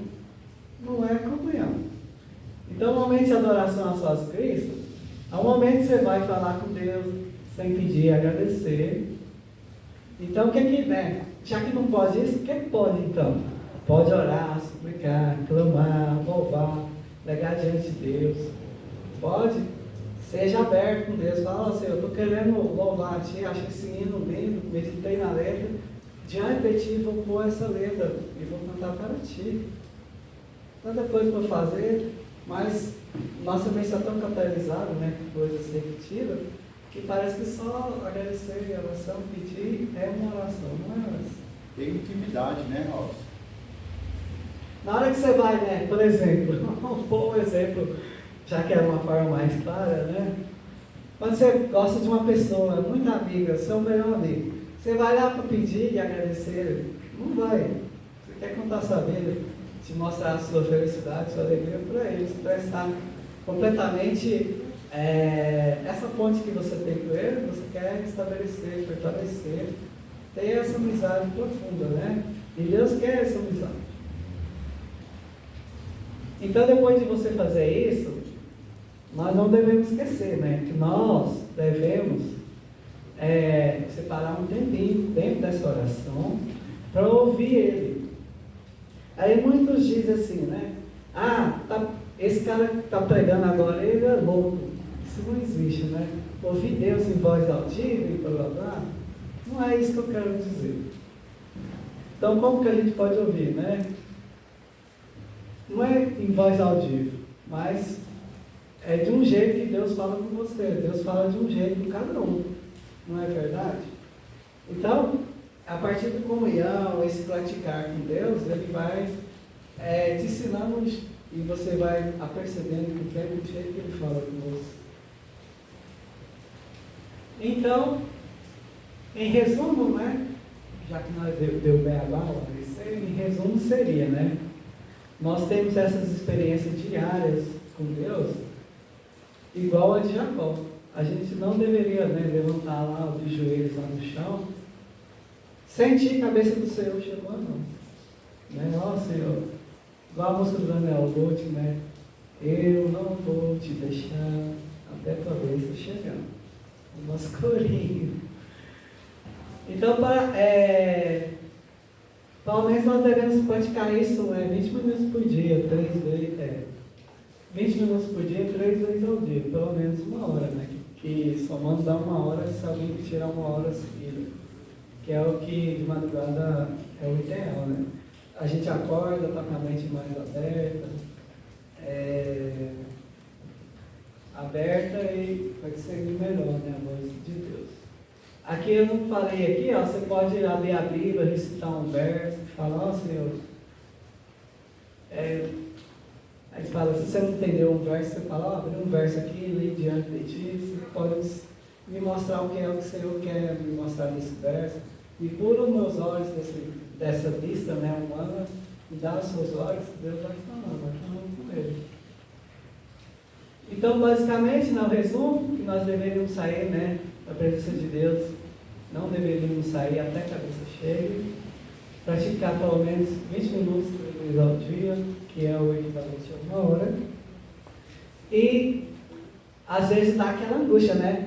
não é comunhão. Então, o momento de adoração a sós Cristo é um momento que você vai falar com Deus, sem pedir, agradecer. Então, o que que, né? Já que não pode isso, o que que pode então? Pode orar, suplicar, clamar, louvar, legar diante de Deus. Pode? Seja aberto com Deus. Fala assim, eu estou querendo louvar a Ti, acho esse hino lindo, meditei na letra. Diante de Ti vou pôr essa letra e vou cantar para Ti. Tanta coisa para fazer, mas nossa mente está tão catalisada, né, com coisas repetidas, que parece que só agradecer e oração, pedir é uma oração, não é oração. Tem intimidade, né, Robson? Na hora que você vai, né, por exemplo, vamos pôr um exemplo, já que é uma forma mais clara, né? Quando você gosta de uma pessoa, muito amiga, seu melhor amigo, você vai lá para pedir e agradecer, não vai. Você quer contar sua vida, te mostrar a sua felicidade, sua alegria para ele, para estar completamente essa ponte que você tem com ele, você quer estabelecer, fortalecer, ter essa amizade profunda, né? E Deus quer essa amizade. Então, depois de você fazer isso, nós não devemos esquecer, né? Que nós devemos separar um tempinho dentro dessa oração para ouvir Ele. Aí muitos dizem assim, né? Esse cara que está pregando agora, ele é louco. Isso não existe, né? Ouvir Deus em voz altiva e blá blá blá, não é isso que eu quero dizer. Então, como que a gente pode ouvir, né? Não é em voz audível, mas é de um jeito que Deus fala com você. Deus fala de um jeito com cada um, não é verdade? Então, a partir da comunhão, esse praticar com Deus, Ele vai te ensinando e você vai apercebendo que é do jeito que Ele fala com você. Então, em resumo, né? Já que nós deu bem a bala, em resumo seria, né? Nós temos essas experiências diárias com Deus, igual a de Jacó. A gente não deveria, né, levantar lá de joelhos lá no chão, sentir a cabeça do Senhor chegou a nós. Né? Ó Senhor, igual a música do Daniel Bolt, né? Eu não vou te deixar até a tua bênção chegar. O nosso corinho. Então, pelo menos nós devemos praticar isso 20 minutos por dia, 20 minutos por dia, 3 vezes ao dia, pelo menos uma hora, né? Que somando dá uma hora se alguém tirar uma hora seguida, que é o que de madrugada é o ideal, né? A gente acorda, está com a mente mais aberta e vai seguir melhor, né? A voz de Deus. Aqui eu não falei aqui, ó, você pode abrir a Bíblia, recitar um verso, falar, ó Senhor. Aí você fala, se você não entendeu um verso, você fala, ó, abre um verso aqui, li diante de ti, você pode me mostrar o que é o que o Senhor quer me mostrar nesse verso. E pula os meus olhos dessa vista, né, humana, e dá os seus olhos, Deus vai falando com ele. Então, basicamente, no resumo, que nós deveríamos sair, né, da presença de Deus, não deveríamos sair até a cabeça cheia, praticar pelo menos 20 minutos ao dia, que é o equivalente a uma hora, e às vezes dá aquela angústia, né?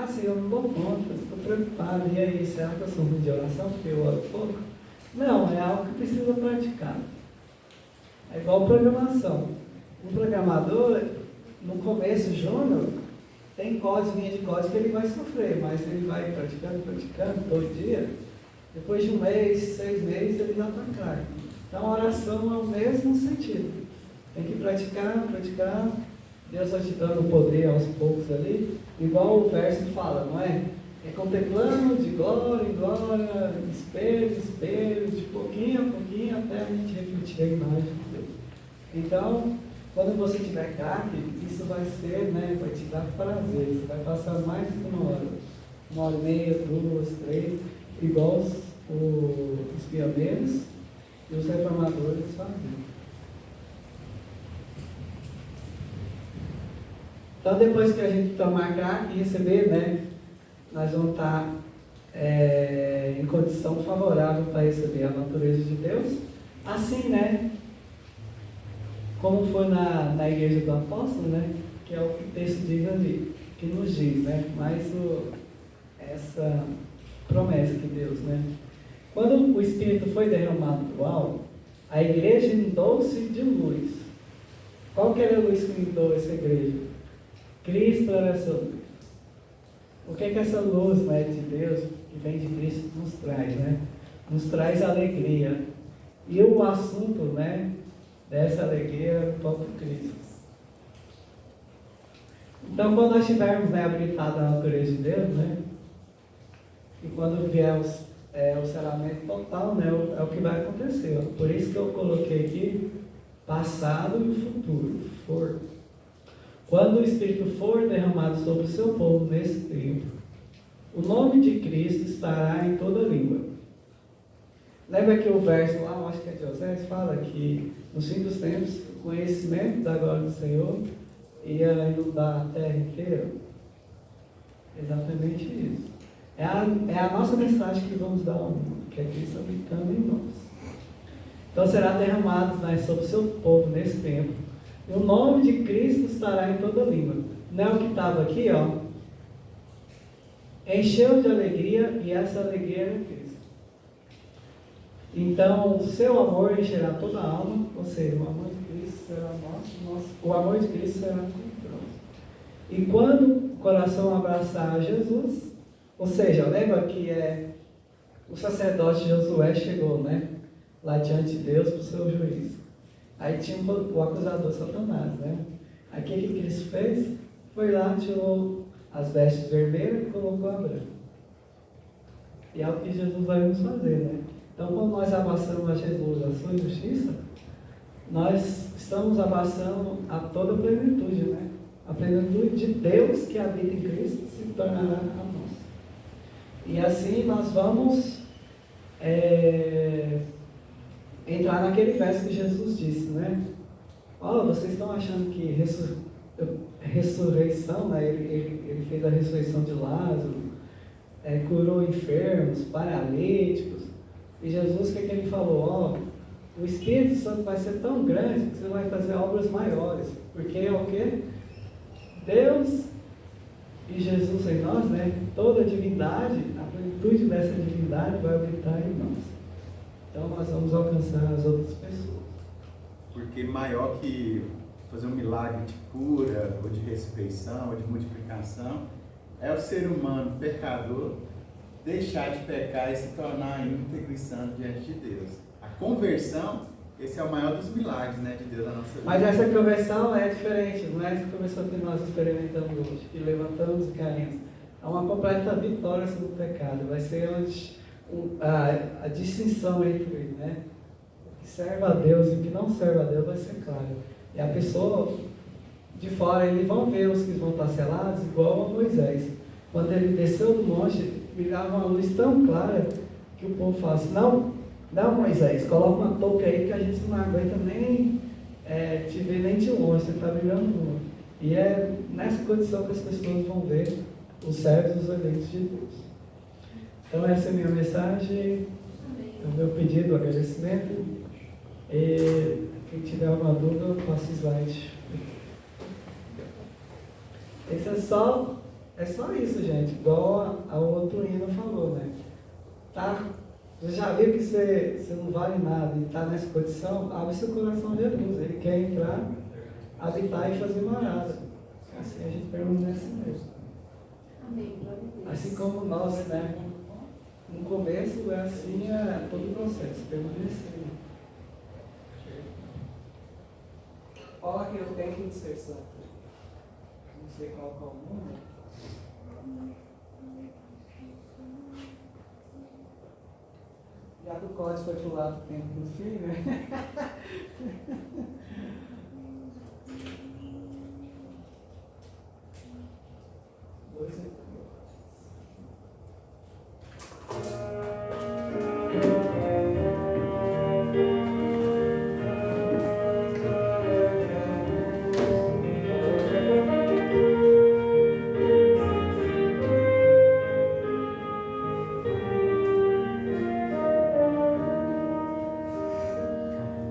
Senhor, eu não dou conta, estou preocupado, e aí, será que eu sou ruim de oração porque eu oro pouco? Não, é algo que precisa praticar. É igual programação. Um programador, no começo, júnior, tem linha de código que ele vai sofrer, mas ele vai praticando todo dia. Depois de um mês, 6 meses, ele já está craque. Então a oração é o mesmo sentido. Tem que praticar. Deus vai te dando o poder aos poucos ali, igual o verso fala, não é? É contemplando de glória em glória, espelho, de pouquinho a pouquinho, até a gente refletir a imagem de Deus. Então, quando você tiver craque, isso vai ser, né, vai te dar prazer, você vai passar mais de uma hora e meia, 2, 3, igual os pioneiros e os reformadores faziam. Então, depois que a gente tomar craque e receber, né, nós vamos estar em condição favorável para receber a natureza de Deus. Assim, né, como foi na igreja do apóstolo, né? Que é o que o texto diz ali, que nos diz, né? Mas essa promessa de Deus, né? Quando o Espírito foi derramado do alto, a igreja inundou-se de luz. Qual que era a luz que inundou essa igreja? Cristo era essa luz. O que é que essa luz, né, de Deus, que vem de Cristo, nos traz, né? Nos traz alegria. E o assunto, né, dessa alegria é o próprio Cristo. Então, quando nós tivermos, né, habilitado a natureza de Deus, né, e quando vier o selamento total, né, é o que vai acontecer. Ó. Por isso que eu coloquei aqui passado e futuro. For. Quando o Espírito for derramado sobre o seu povo nesse tempo, o nome de Cristo estará em toda língua. Lembra que o verso lá, eu acho que é de Osés, fala que nos fins dos tempos, o conhecimento da glória do Senhor ia inundar a terra inteira? Exatamente isso. É a nossa mensagem que vamos dar ao mundo, que é Cristo habitando em nós. Então será derramado, né, sobre o seu povo nesse tempo. E o nome de Cristo estará em toda língua. Não é o que estava aqui, ó. Encheu de alegria, e essa alegria é Cristo. Então, o seu amor encherá toda a alma, ou seja, o amor de Cristo será nosso, o amor de Cristo será nosso. E quando o coração abraçar Jesus, ou seja, lembra que o sacerdote Josué chegou, né, lá diante de Deus para o seu juízo. Aí tinha o acusador Satanás, né? Aí o que Cristo fez? Foi lá, tirou as vestes vermelhas e colocou a branca. E é o que Jesus vai nos fazer, né? Então, quando nós abraçamos a Jesus, a sua justiça, nós estamos abraçando a toda a plenitude, né? A plenitude de Deus que habita em Cristo se tornará a nós. E assim nós vamos entrar naquele verso que Jesus disse, né? Ó, vocês estão achando que ressurreição, né? Ele fez a ressurreição de Lázaro, curou enfermos, paralíticos. E Jesus, o que ele falou? Ó, o Espírito Santo vai ser tão grande que você vai fazer obras maiores. Porque é o quê? Deus e Jesus em nós, né? Toda a divindade, a plenitude dessa divindade vai habitar em nós. Então nós vamos alcançar as outras pessoas. Porque maior que fazer um milagre de cura, ou de ressurreição, ou de multiplicação, é o ser humano pecador deixar de pecar e se tornar íntegro e santo diante de Deus. A conversão, esse é o maior dos milagres, né, de Deus na nossa vida. Mas essa conversão é diferente, não é essa conversão que nós experimentamos hoje, que levantamos e caímos. É uma completa vitória sobre o pecado. Vai ser a distinção entre, né, o que serve a Deus e o que não serve a Deus vai ser claro. E a pessoa de fora, eles vão ver os que vão estar selados igual a Moisés. Quando ele desceu do monte, brilhava uma luz tão clara que o povo fala assim, não, Moisés, coloca uma touca aí que a gente não aguenta nem te ver nem de longe, você está brilhando muito. E é nessa condição que as pessoas vão ver os servos e os eleitos de Deus. Então essa é a minha mensagem, é o meu pedido, o agradecimento. E quem tiver alguma dúvida, eu passo slide. Esse é só isso, gente, igual ao outro hino falou, né? Tá? Você já viu que você não vale nada e está nessa condição? Abre seu coração a Jesus. Ele quer entrar, habitar e fazer morada. Assim a gente permanece mesmo. Amém. Assim como nós, né? No começo é assim todo o processo, permanecer. Olha que eu tenho que ser santo. Não sei qual é o número. Já do código foi pro lado do tempo do filho, né?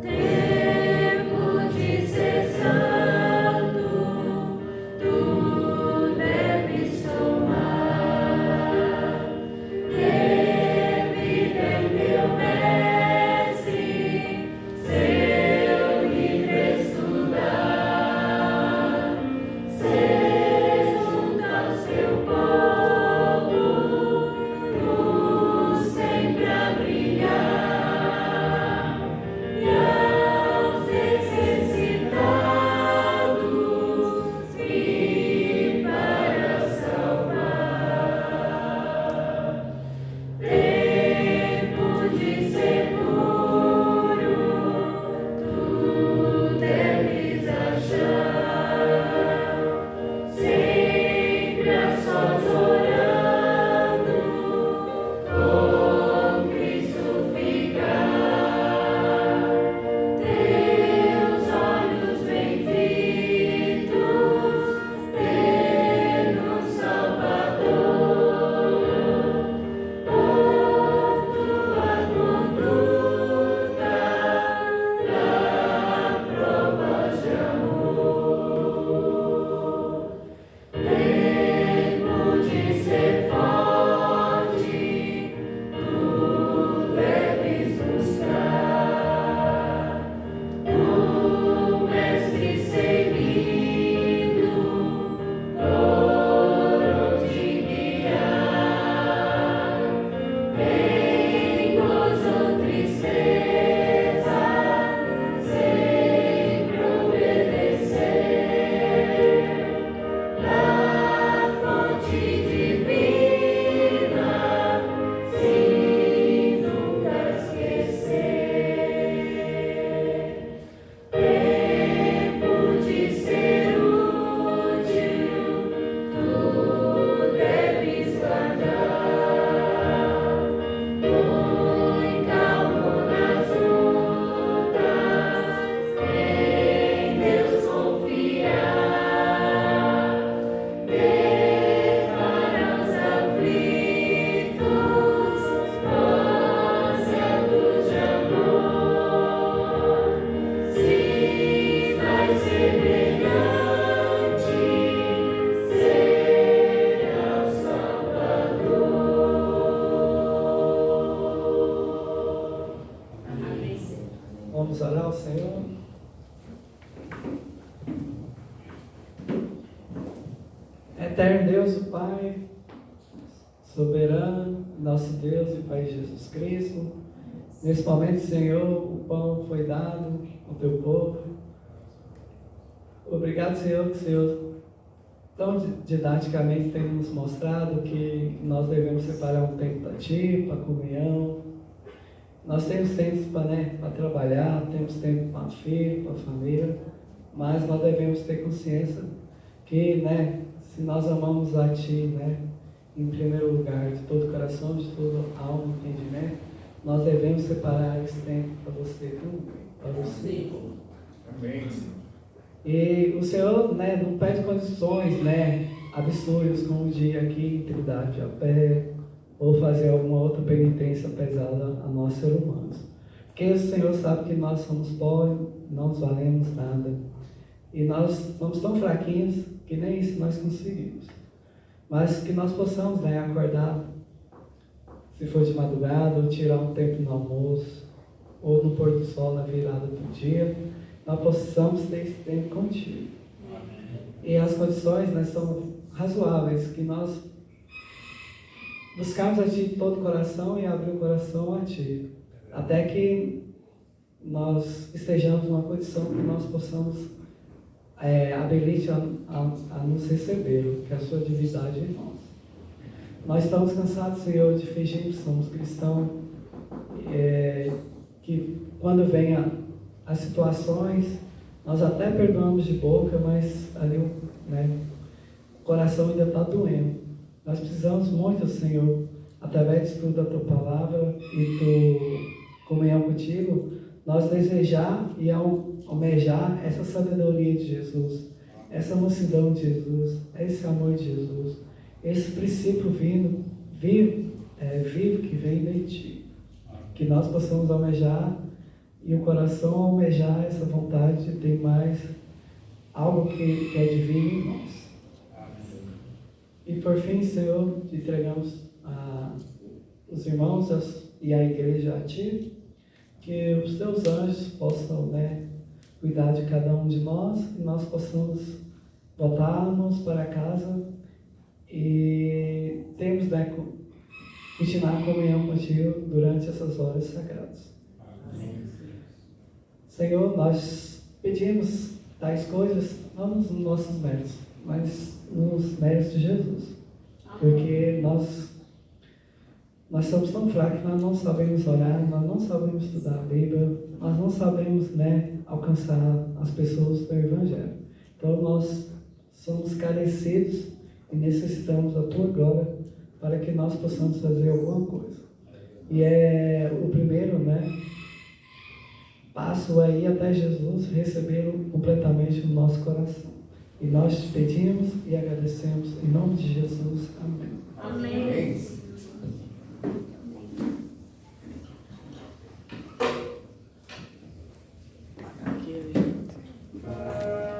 Tempo Vamos orar ao Senhor. Eterno Deus, o Pai, soberano, nosso Deus e Pai Jesus Cristo, nesse momento, Senhor, o pão foi dado ao teu povo. Obrigado, Senhor, que o Senhor tão didaticamente tem nos mostrado que nós devemos separar um tempo para Ti, para a comunhão. Nós temos tempo para trabalhar, temos tempo para filho, para a família, mas nós devemos ter consciência que, se nós amamos a Ti, em primeiro lugar, de todo o coração, de toda a alma, entendimento, nós devemos separar esse tempo para você também, para você. Amém. E o Senhor, não pede condições, absurdas, como um dia aqui, integridade a pé, ou fazer alguma outra penitência pesada a nós seres humanos. Porque o Senhor sabe que nós somos pobres, não nos valemos nada. E nós somos tão fraquinhos que nem isso nós conseguimos. Mas que nós possamos acordar, se for de madrugada, ou tirar um tempo no almoço, ou no pôr do sol, na virada do dia, nós possamos ter esse tempo contigo. E as condições são razoáveis, que nós buscamos a Ti de todo o coração e abrir o coração a Ti, até que nós estejamos numa condição que nós possamos habilite a nos receber, que é a Sua divindade em nós. Nós estamos cansados, Senhor, de fingir que somos cristãos, que quando vem as situações, nós até perdoamos de boca, mas ali o coração ainda está doendo. Nós precisamos muito, Senhor, através do estudo da Tua Palavra e do comunhão contigo, nós desejar e almejar essa sabedoria de Jesus, essa mansidão de Jesus, esse amor de Jesus, esse princípio vivo que vem de Ti. Que nós possamos almejar e o coração almejar essa vontade de ter mais algo que é divino em nós. E por fim, Senhor, te entregamos os irmãos e a igreja a Ti, que os Teus anjos possam cuidar de cada um de nós e nós possamos voltarmos para casa e termos continuar a comunhão contigo durante essas horas sagradas. Senhor, nós pedimos tais coisas não nos nossos méritos, mas nos méritos de Jesus. Porque nós somos tão fracos, nós não sabemos orar, nós não sabemos estudar a Bíblia, nós não sabemos alcançar as pessoas do Evangelho. Então nós somos carecidos e necessitamos da Tua glória para que nós possamos fazer alguma coisa. E é o primeiro, passo aí até Jesus recebê-lo completamente no nosso coração. E nós te pedimos e agradecemos em nome de Jesus. Amém. Amém.